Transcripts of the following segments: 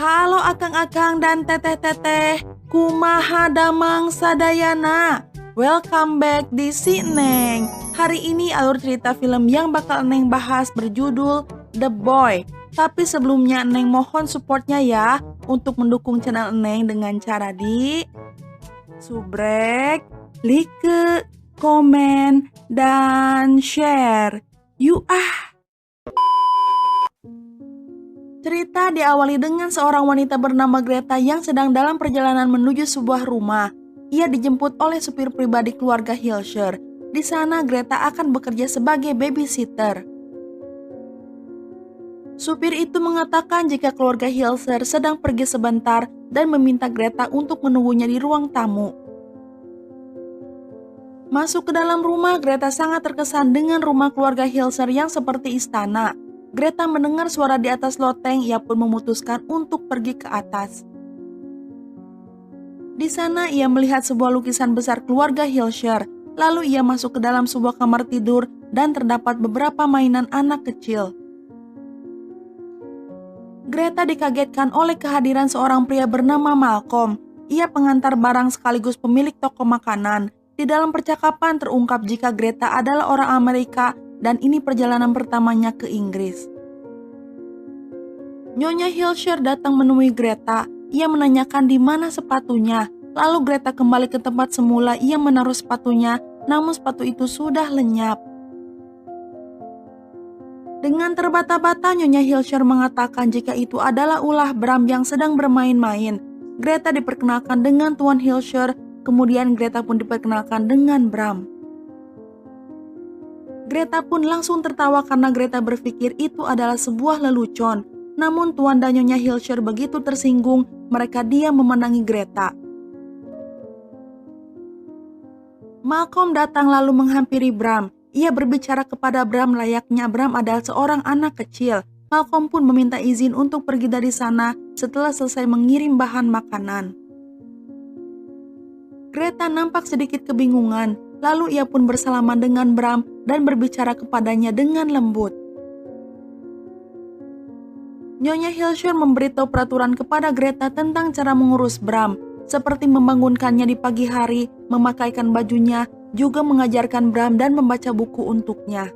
Halo akang-akang dan teteh-teteh, kumaha damang sadayana. Welcome back di Si Neng. Hari ini alur cerita film yang bakal Neng bahas berjudul The Boy. Tapi sebelumnya Neng mohon supportnya ya untuk mendukung channel Neng dengan cara di subrek, like, komen, dan share. Yuk ah! Cerita diawali dengan seorang wanita bernama Greta yang sedang dalam perjalanan menuju sebuah rumah. Ia dijemput oleh supir pribadi keluarga Hilscher. Di sana Greta akan bekerja sebagai babysitter. Supir itu mengatakan jika keluarga Hilscher sedang pergi sebentar dan meminta Greta untuk menunggunya di ruang tamu. Masuk ke dalam rumah, Greta sangat terkesan dengan rumah keluarga Hilscher yang seperti istana. Greta mendengar suara di atas loteng, ia pun memutuskan untuk pergi ke atas. Di sana ia melihat sebuah lukisan besar keluarga Hilscher, lalu ia masuk ke dalam sebuah kamar tidur dan terdapat beberapa mainan anak kecil. Greta dikagetkan oleh kehadiran seorang pria bernama Malcolm. Ia pengantar barang sekaligus pemilik toko makanan. Di dalam percakapan terungkap jika Greta adalah orang Amerika dan ini perjalanan pertamanya ke Inggris. Nyonya Hilscher datang menemui Greta. Ia menanyakan di mana sepatunya. Lalu Greta kembali ke tempat semula. Ia menaruh sepatunya, namun sepatu itu sudah lenyap. Dengan terbata-bata, Nyonya Hilscher mengatakan jika itu adalah ulah Bram yang sedang bermain-main. Greta diperkenalkan dengan Tuan Hilscher, kemudian Greta pun diperkenalkan dengan Bram. Greta pun langsung tertawa karena Greta berpikir itu adalah sebuah lelucon. Namun Tuan dan Nyonya Hilscher begitu tersinggung, mereka diam memenangi Greta. Malcolm datang lalu menghampiri Bram. Ia berbicara kepada Bram layaknya Bram adalah seorang anak kecil. Malcolm pun meminta izin untuk pergi dari sana setelah selesai mengirim bahan makanan. Greta nampak sedikit kebingungan, lalu ia pun bersalaman dengan Bram dan berbicara kepadanya dengan lembut. Nyonya Hilscher memberitahu peraturan kepada Greta tentang cara mengurus Bram, seperti membangunkannya di pagi hari, memakaikan bajunya, juga mengajarkan Bram dan membaca buku untuknya.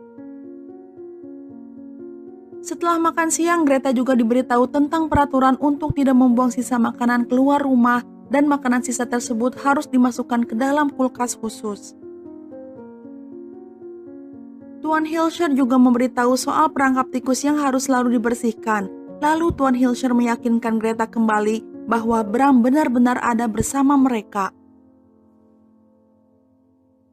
Setelah makan siang, Greta juga diberitahu tentang peraturan untuk tidak membuang sisa makanan keluar rumah dan makanan sisa tersebut harus dimasukkan ke dalam kulkas khusus. Tuan Hilscher juga memberitahu soal perangkap tikus yang harus selalu dibersihkan. Lalu Tuan Hilscher meyakinkan Greta kembali bahwa Bram benar-benar ada bersama mereka.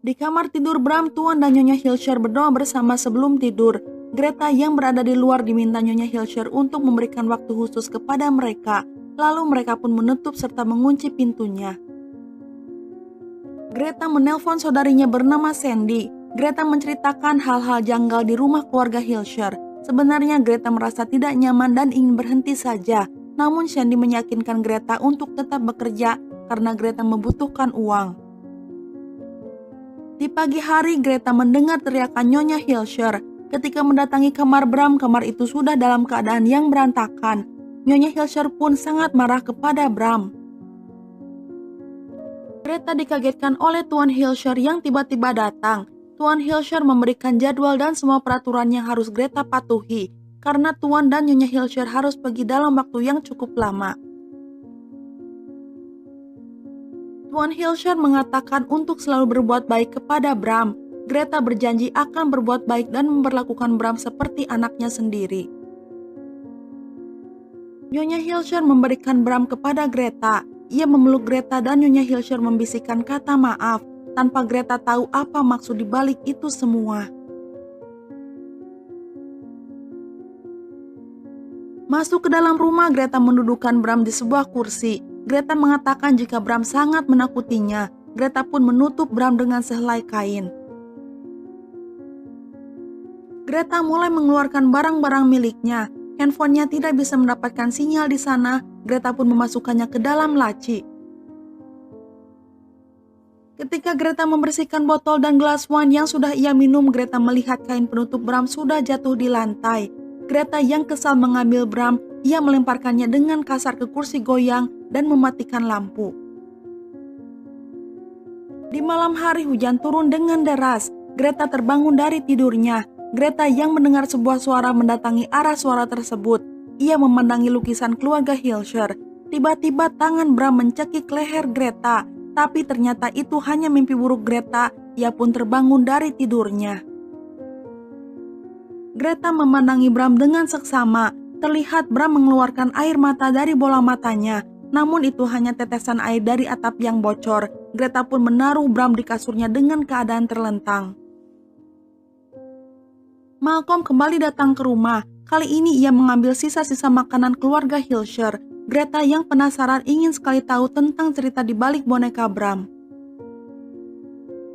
Di kamar tidur Bram, Tuan dan Nyonya Hilscher berdoa bersama sebelum tidur. Greta yang berada di luar diminta Nyonya Hilscher untuk memberikan waktu khusus kepada mereka. Lalu mereka pun menutup serta mengunci pintunya. Greta menelpon saudarinya bernama Sandy. Greta menceritakan hal-hal janggal di rumah keluarga Hilscher. Sebenarnya Greta merasa tidak nyaman dan ingin berhenti saja. Namun Sandy meyakinkan Greta untuk tetap bekerja karena Greta membutuhkan uang. Di pagi hari Greta mendengar teriakan Nyonya Hilscher. Ketika mendatangi kamar Bram, kamar itu sudah dalam keadaan yang berantakan. Nyonya Hilscher pun sangat marah kepada Bram. Greta dikagetkan oleh Tuan Hilscher yang tiba-tiba datang. Tuan Hilscher memberikan jadwal dan semua peraturan yang harus Greta patuhi, karena Tuan dan Nyonya Hilscher harus pergi dalam waktu yang cukup lama. Tuan Hilscher mengatakan untuk selalu berbuat baik kepada Bram. Greta berjanji akan berbuat baik dan memperlakukan Bram seperti anaknya sendiri. Nyonya Hilscher memberikan Bram kepada Greta. Ia memeluk Greta dan Nyonya Hilscher membisikkan kata maaf, tanpa Greta tahu apa maksud dibalik itu semua. Masuk ke dalam rumah, Greta mendudukkan Bram di sebuah kursi. Greta mengatakan jika Bram sangat menakutinya. Greta pun menutup Bram dengan sehelai kain. Greta mulai mengeluarkan barang-barang miliknya. Handphonenya tidak bisa mendapatkan sinyal di sana. Greta pun memasukkannya ke dalam laci. Ketika Greta membersihkan botol dan gelas wine yang sudah ia minum, Greta melihat kain penutup Bram sudah jatuh di lantai. Greta yang kesal mengambil Bram ia melemparkannya dengan kasar ke kursi goyang dan mematikan lampu. Di malam hari hujan turun dengan deras. Greta terbangun dari tidurnya. Greta yang mendengar sebuah suara mendatangi arah suara tersebut. Ia memandangi lukisan keluarga Hilscher. Tiba-tiba tangan Bram mencekik leher Greta. Tapi ternyata itu hanya mimpi buruk Greta. Ia pun terbangun dari tidurnya. Greta memandangi Bram dengan seksama. Terlihat Bram mengeluarkan air mata dari bola matanya. Namun itu hanya tetesan air dari atap yang bocor. Greta pun menaruh Bram di kasurnya dengan keadaan terlentang. Malcolm kembali datang ke rumah. Kali ini ia mengambil sisa-sisa makanan keluarga Hilscher. Greta yang penasaran ingin sekali tahu tentang cerita di balik boneka Bram.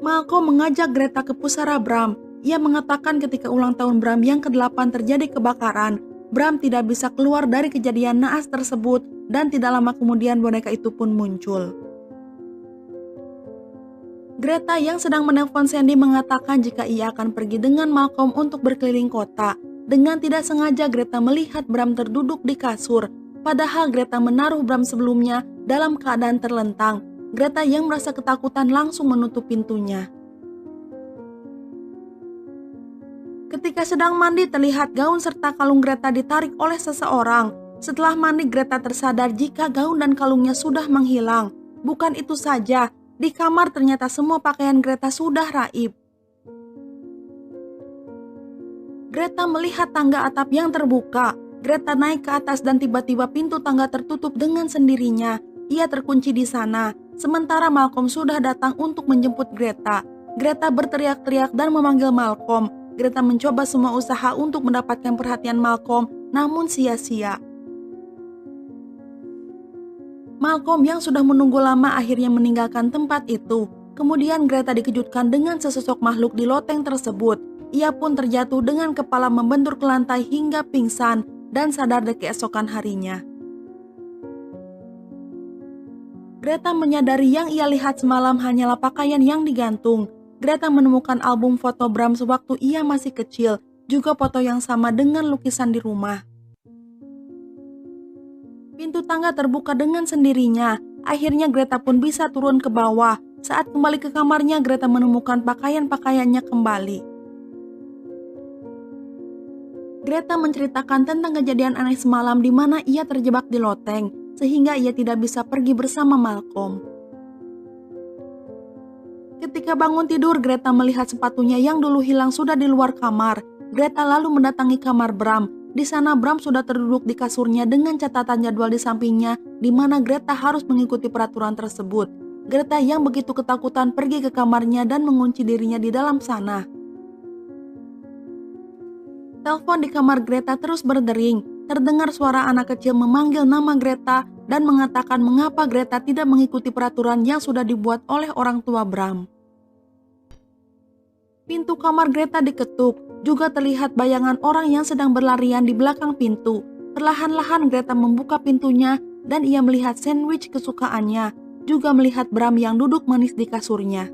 Malcolm mengajak Greta ke pusara Bram. Ia mengatakan ketika ulang tahun Bram yang ke-8 terjadi kebakaran, Bram tidak bisa keluar dari kejadian naas tersebut dan tidak lama kemudian boneka itu pun muncul. Greta yang sedang menelpon Sandy mengatakan jika ia akan pergi dengan Malcolm untuk berkeliling kota. Dengan tidak sengaja Greta melihat Bram terduduk di kasur, padahal Greta menaruh Bram sebelumnya dalam keadaan terlentang. Greta yang merasa ketakutan langsung menutup pintunya. Ketika sedang mandi terlihat gaun serta kalung Greta ditarik oleh seseorang. Setelah mandi Greta tersadar jika gaun dan kalungnya sudah menghilang. Bukan itu saja, di kamar ternyata semua pakaian Greta sudah raib. Greta melihat tangga atap yang terbuka. Greta naik ke atas dan tiba-tiba pintu tangga tertutup dengan sendirinya. Ia terkunci di sana. Sementara Malcolm sudah datang untuk menjemput Greta. Greta berteriak-teriak dan memanggil Malcolm. Greta mencoba semua usaha untuk mendapatkan perhatian Malcolm, namun sia-sia. Malcolm yang sudah menunggu lama akhirnya meninggalkan tempat itu. Kemudian Greta dikejutkan dengan sesosok makhluk di loteng tersebut. Ia pun terjatuh dengan kepala membentur ke lantai hingga pingsan dan sadar di keesokan harinya. Greta menyadari yang ia lihat semalam hanyalah pakaian yang digantung. Greta menemukan album foto Bram sewaktu ia masih kecil, juga foto yang sama dengan lukisan di rumah. Pintu tangga terbuka dengan sendirinya. Akhirnya Greta pun bisa turun ke bawah. Saat kembali ke kamarnya, Greta menemukan pakaian-pakaiannya kembali. Greta menceritakan tentang kejadian aneh semalam di mana ia terjebak di loteng, sehingga ia tidak bisa pergi bersama Malcolm. Ketika bangun tidur, Greta melihat sepatunya yang dulu hilang sudah di luar kamar. Greta lalu mendatangi kamar Bram. Di sana Bram sudah terduduk di kasurnya dengan catatan jadwal di sampingnya, di mana Greta harus mengikuti peraturan tersebut. Greta yang begitu ketakutan pergi ke kamarnya dan mengunci dirinya di dalam sana. Telepon di kamar Greta terus berdering. Terdengar suara anak kecil memanggil nama Greta dan mengatakan mengapa Greta tidak mengikuti peraturan yang sudah dibuat oleh orang tua Bram. Pintu kamar Greta diketuk. Juga terlihat bayangan orang yang sedang berlarian di belakang pintu. Perlahan-lahan Greta membuka pintunya dan ia melihat sandwich kesukaannya. Juga melihat Bram yang duduk manis di kasurnya.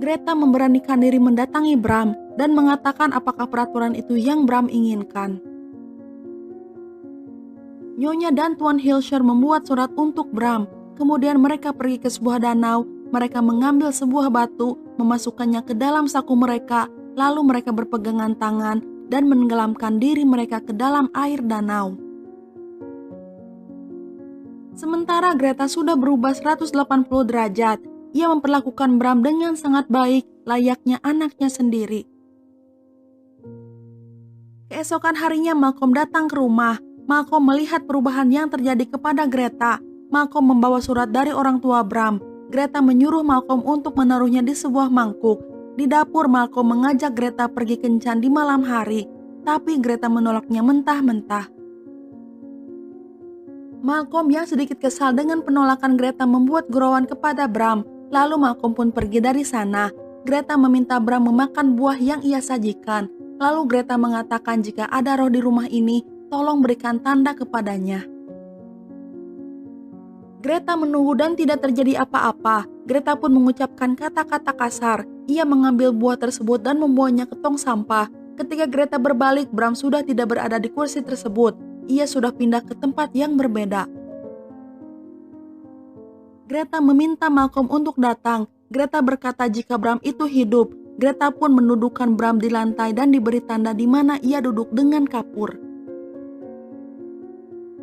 Greta memberanikan diri mendatangi Bram dan mengatakan apakah peraturan itu yang Bram inginkan. Nyonya dan Tuan Hilscher membuat surat untuk Bram. Kemudian mereka pergi ke sebuah danau. Mereka mengambil sebuah batu, memasukkannya ke dalam saku mereka, lalu mereka berpegangan tangan dan menenggelamkan diri mereka ke dalam air danau. Sementara Greta sudah berubah 180 derajat, ia memperlakukan Bram dengan sangat baik, layaknya anaknya sendiri. Keesokan harinya Malcolm datang ke rumah. Malcolm melihat perubahan yang terjadi kepada Greta. Malcolm membawa surat dari orang tua Bram. Greta menyuruh Malcolm untuk menaruhnya di sebuah mangkuk. Di dapur, Malcolm mengajak Greta pergi kencan di malam hari, tapi Greta menolaknya mentah-mentah. Malcolm yang sedikit kesal dengan penolakan Greta membuat gurauan kepada Bram. Lalu Malcolm pun pergi dari sana. Greta meminta Bram memakan buah yang ia sajikan. Lalu Greta mengatakan jika ada roh di rumah ini, tolong berikan tanda kepadanya. Greta menunggu dan tidak terjadi apa-apa. Greta pun mengucapkan kata-kata kasar. Ia mengambil buah tersebut dan membawanya ke tong sampah. Ketika Greta berbalik, Bram sudah tidak berada di kursi tersebut. Ia sudah pindah ke tempat yang berbeda. Greta meminta Malcolm untuk datang. Greta berkata jika Bram itu hidup. Greta pun mendudukkan Bram di lantai dan diberi tanda di mana ia duduk dengan kapur.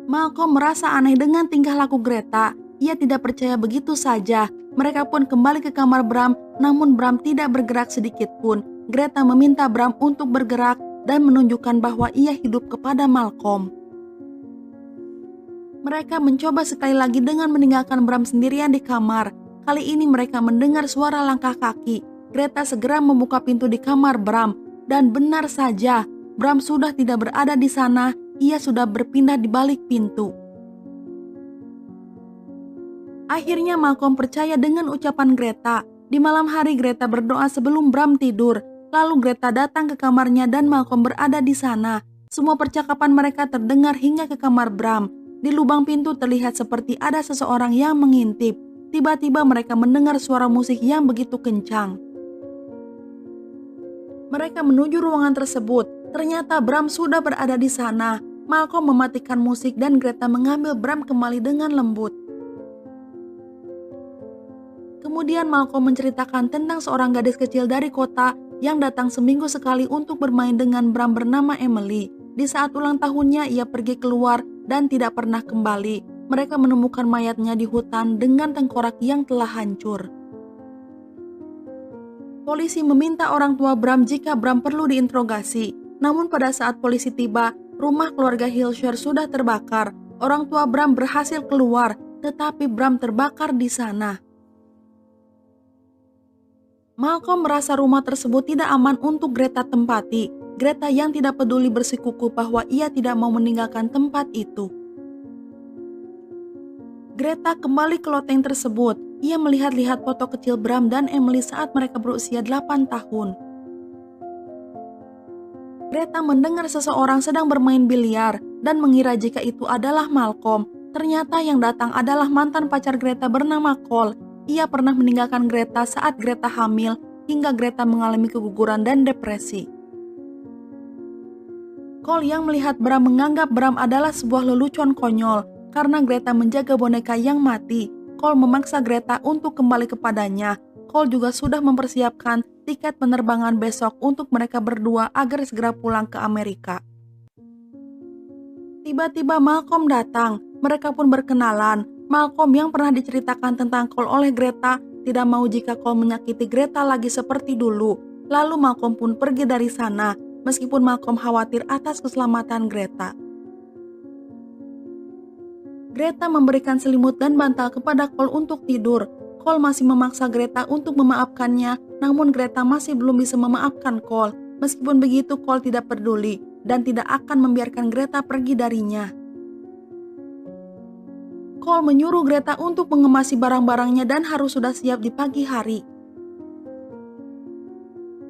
Malcolm merasa aneh dengan tingkah laku Greta. Ia tidak percaya begitu saja. Mereka pun kembali ke kamar Bram, namun Bram tidak bergerak sedikit pun. Greta meminta Bram untuk bergerak dan menunjukkan bahwa ia hidup kepada Malcolm. Mereka mencoba sekali lagi dengan meninggalkan Bram sendirian di kamar. Kali ini mereka mendengar suara langkah kaki. Greta segera membuka pintu di kamar Bram. Dan benar saja, Bram sudah tidak berada di sana. Ia sudah berpindah di balik pintu. Akhirnya Malcolm percaya dengan ucapan Greta. Di malam hari Greta berdoa sebelum Bram tidur. Lalu Greta datang ke kamarnya dan Malcolm berada di sana. Semua percakapan mereka terdengar hingga ke kamar Bram. Di lubang pintu terlihat seperti ada seseorang yang mengintip. Tiba-tiba mereka mendengar suara musik yang begitu kencang. Mereka menuju ruangan tersebut. Ternyata Bram sudah berada di sana. Malcolm mematikan musik dan Greta mengambil Bram kembali dengan lembut. Kemudian Malcolm menceritakan tentang seorang gadis kecil dari kota yang datang seminggu sekali untuk bermain dengan Bram bernama Emily. Di saat ulang tahunnya ia pergi keluar dan tidak pernah kembali. Mereka menemukan mayatnya di hutan dengan tengkorak yang telah hancur. Polisi meminta orang tua Bram jika Bram perlu diinterogasi. Namun pada saat polisi tiba, rumah keluarga Hilshire sudah terbakar. Orang tua Bram berhasil keluar, tetapi Bram terbakar di sana. Malcolm merasa rumah tersebut tidak aman untuk Greta tempati. Greta yang tidak peduli bersikukuh bahwa ia tidak mau meninggalkan tempat itu. Greta kembali ke loteng tersebut. Ia melihat-lihat foto kecil Bram dan Emily saat mereka berusia 8 tahun. Greta mendengar seseorang sedang bermain biliar dan mengira jika itu adalah Malcolm. Ternyata yang datang adalah mantan pacar Greta bernama Cole. Ia pernah meninggalkan Greta saat Greta hamil hingga Greta mengalami keguguran dan depresi. Cole yang melihat Bram menganggap Bram adalah sebuah lelucon konyol karena Greta menjaga boneka yang mati. Cole memaksa Greta untuk kembali kepadanya. Cole juga sudah mempersiapkan tiket penerbangan besok untuk mereka berdua agar segera pulang ke Amerika. Tiba-tiba Malcolm datang. Mereka pun berkenalan. Malcolm yang pernah diceritakan tentang Cole oleh Greta tidak mau jika Cole menyakiti Greta lagi seperti dulu. Lalu Malcolm pun pergi dari sana, meskipun Malcolm khawatir atas keselamatan Greta. Greta memberikan selimut dan bantal kepada Cole untuk tidur. Cole masih memaksa Greta untuk memaafkannya, namun Greta masih belum bisa memaafkan Cole. Meskipun begitu, Cole tidak peduli dan tidak akan membiarkan Greta pergi darinya. Cole menyuruh Greta untuk mengemasi barang-barangnya dan harus sudah siap di pagi hari.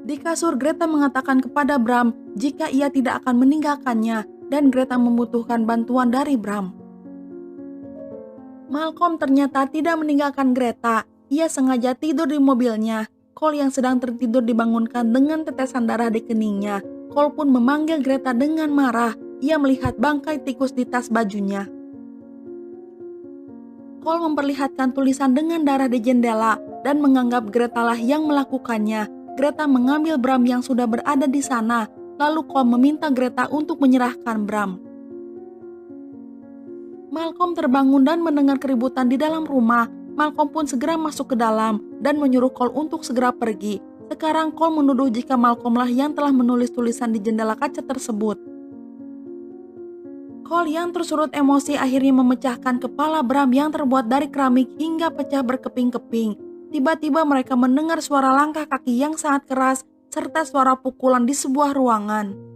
Di kasur, Greta mengatakan kepada Bram jika ia tidak akan meninggalkannya dan Greta membutuhkan bantuan dari Bram. Malcolm ternyata tidak meninggalkan Greta. Ia sengaja tidur di mobilnya. Cole yang sedang tertidur dibangunkan dengan tetesan darah di keningnya. Cole pun memanggil Greta dengan marah. Ia melihat bangkai tikus di tas bajunya. Cole memperlihatkan tulisan dengan darah di jendela dan menganggap Greta lah yang melakukannya. Greta mengambil Bram yang sudah berada di sana. Lalu Cole meminta Greta untuk menyerahkan Bram. Malcolm terbangun dan mendengar keributan di dalam rumah. Malcolm pun segera masuk ke dalam dan menyuruh Cole untuk segera pergi. Sekarang Cole menuduh jika Malcolm lah yang telah menulis tulisan di jendela kaca tersebut. Cole yang tersurut emosi akhirnya memecahkan kepala Bram yang terbuat dari keramik hingga pecah berkeping-keping. Tiba-tiba mereka mendengar suara langkah kaki yang sangat keras serta suara pukulan di sebuah ruangan.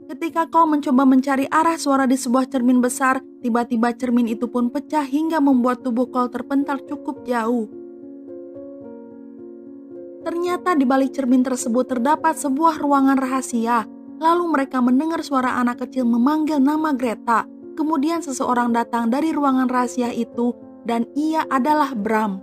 Ketika Cole mencoba mencari arah suara di sebuah cermin besar, tiba-tiba cermin itu pun pecah hingga membuat tubuh Cole terpental cukup jauh. Ternyata di balik cermin tersebut terdapat sebuah ruangan rahasia. Lalu mereka mendengar suara anak kecil memanggil nama Greta. Kemudian seseorang datang dari ruangan rahasia itu dan ia adalah Bram.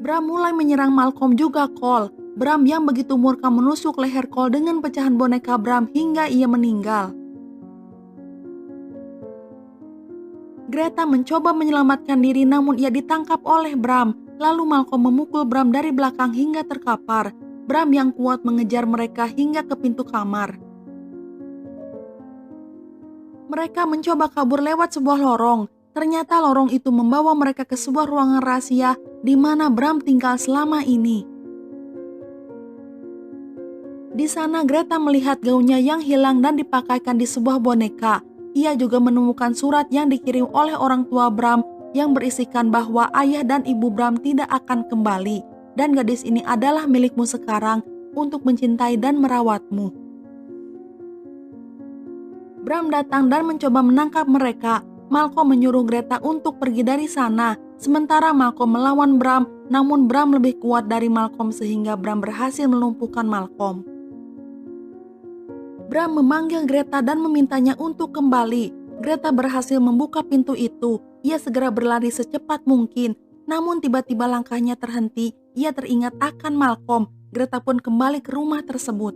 Bram mulai menyerang Malcolm juga Cole. Bram yang begitu murka menusuk leher Cole dengan pecahan boneka Bram hingga ia meninggal. Greta mencoba menyelamatkan diri namun ia ditangkap oleh Bram. Lalu Malcolm memukul Bram dari belakang hingga terkapar. Bram yang kuat mengejar mereka hingga ke pintu kamar. Mereka mencoba kabur lewat sebuah lorong. Ternyata lorong itu membawa mereka ke sebuah ruangan rahasia di mana Bram tinggal selama ini. Di sana Greta melihat gaunnya yang hilang dan dipakaikan di sebuah boneka. Ia juga menemukan surat yang dikirim oleh orang tua Bram yang berisikan bahwa ayah dan ibu Bram tidak akan kembali dan gadis ini adalah milikmu sekarang untuk mencintai dan merawatmu. Bram datang dan mencoba menangkap mereka. Malcolm menyuruh Greta untuk pergi dari sana. Sementara Malcolm melawan Bram, namun Bram lebih kuat dari Malcolm sehingga Bram berhasil melumpuhkan Malcolm. Bram memanggil Greta dan memintanya untuk kembali. Greta berhasil membuka pintu itu. Ia segera berlari secepat mungkin. Namun tiba-tiba langkahnya terhenti. Ia teringat akan Malcolm. Greta pun kembali ke rumah tersebut.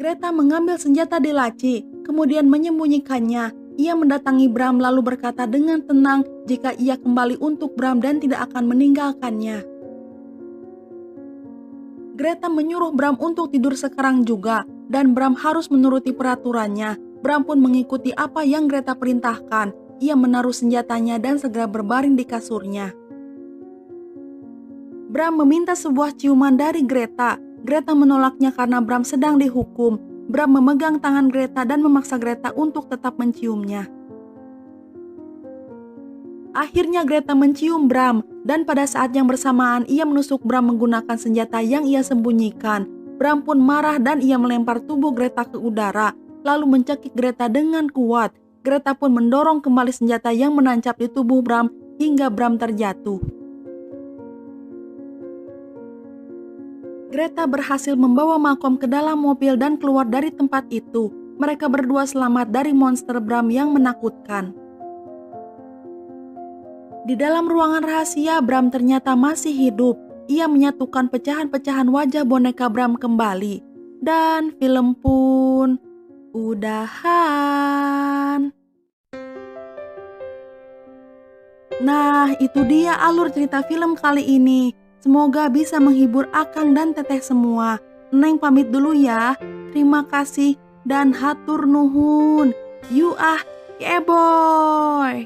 Greta mengambil senjata di laci, kemudian menyembunyikannya. Ia mendatangi Bram lalu berkata dengan tenang jika ia kembali untuk Bram dan tidak akan meninggalkannya. Greta menyuruh Bram untuk tidur sekarang juga, dan Bram harus menuruti peraturannya. Bram pun mengikuti apa yang Greta perintahkan. Ia menaruh senjatanya dan segera berbaring di kasurnya. Bram meminta sebuah ciuman dari Greta. Greta menolaknya karena Bram sedang dihukum. Bram memegang tangan Greta dan memaksa Greta untuk tetap menciumnya. Akhirnya Greta mencium Bram, dan pada saat yang bersamaan ia menusuk Bram menggunakan senjata yang ia sembunyikan. Bram pun marah dan ia melempar tubuh Greta ke udara, lalu mencekik Greta dengan kuat. Greta pun mendorong kembali senjata yang menancap di tubuh Bram hingga Bram terjatuh. Greta berhasil membawa Malcolm ke dalam mobil dan keluar dari tempat itu. Mereka berdua selamat dari monster Bram yang menakutkan. Di dalam ruangan rahasia, Bram ternyata masih hidup. Ia menyatukan pecahan-pecahan wajah boneka Bram kembali. Dan film pun udahan. Nah, itu dia alur cerita film kali ini. Semoga bisa menghibur Akang dan Teteh semua. Neng pamit dulu ya. Terima kasih dan hatur nuhun. You keboy.